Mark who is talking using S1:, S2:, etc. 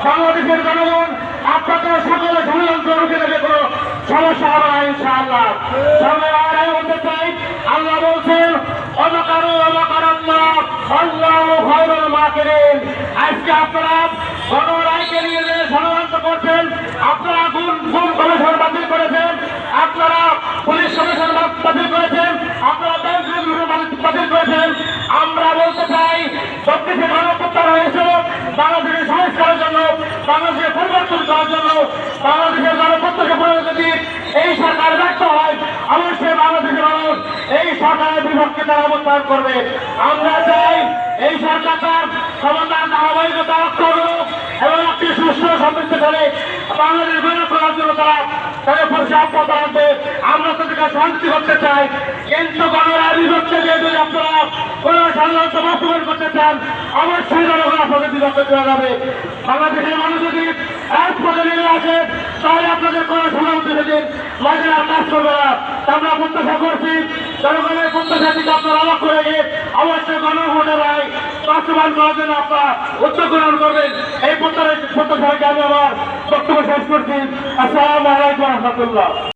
S1: বাংলাদেশের জনগণ আপনাদের সকলে ষড়যন্ত্র রুখে দেবে, কোনো সমস্যা হবে না ইনশাআল্লাহ। সবাই আর বলতে চাই, আল্লাহ বলছেন অমাকারু অমাকারাল্লাহ আল্লাহু খায়রুল মাকিরিন। আজকে আপনারা গণরায়কে নিয়ে যে ষড়যন্ত্র করছেন, আপনারা গুম কমিশন বাতিল করেছেন, আপনারা পুলিশ কমিশন বাতিল করেছেন, আপনারা ব্যাংক বাতিল করেছেন। আমরা বলতে চাই 24শে গণহত্যার হয়েছিল বাংলাদেশের সংস্কারের জন্য, বাংলাদেশের পরিবর্তন করার জন্য, বাংলাদেশের গণতন্ত্রকে পরিণতি এই সরকার ব্যর্থ হয়, অবশ্যই বাংলাদেশের মানুষ এই সরকারের বিপক্ষে তারা অবস্থান করবে। আমরা চাই এই সরকার তার ক্ষমতার ধারাবাহিকতা রক্ষা করুক এবং একটি সুস্থ সমৃদ্ধশালী বাংলাদেশ গড়ে তোলার জন্য তারা তাদের পরিচালনা রাখবে। আমরা তাদেরকে শান্তি করতে চাই, কিন্তু গণরায় বিপক্ষে দিয়ে যদি আপনারা কোন ষড়যন্ত্র বাস্তবায়ন করতে চান, অবশ্যই জনগণ আপনাদের বিপক্ষে চলে যাবে। বাংলাদেশের মানুষ যদি রাজপথে নেমে আসে, তাহলে আপনাদের কোন ষড়যন্ত্র সেদিন মাঝে আর কাজ করবে না। আমরা প্রত্যাশা করছি জনগণের প্রত্যাশা থেকে আপনারা অবাক করে গিয়ে অবশ্যই গণভোটের রায় বাস্তবায়ন করার জন্য আপনারা উদ্যোগ গ্রহণ করবেন। এই প্রত্যাশাকে আমি আমার বক্তব্য শেষ করছি। আসসালামু আলাইকুম ওয়া রাহমাতুল্লাহ।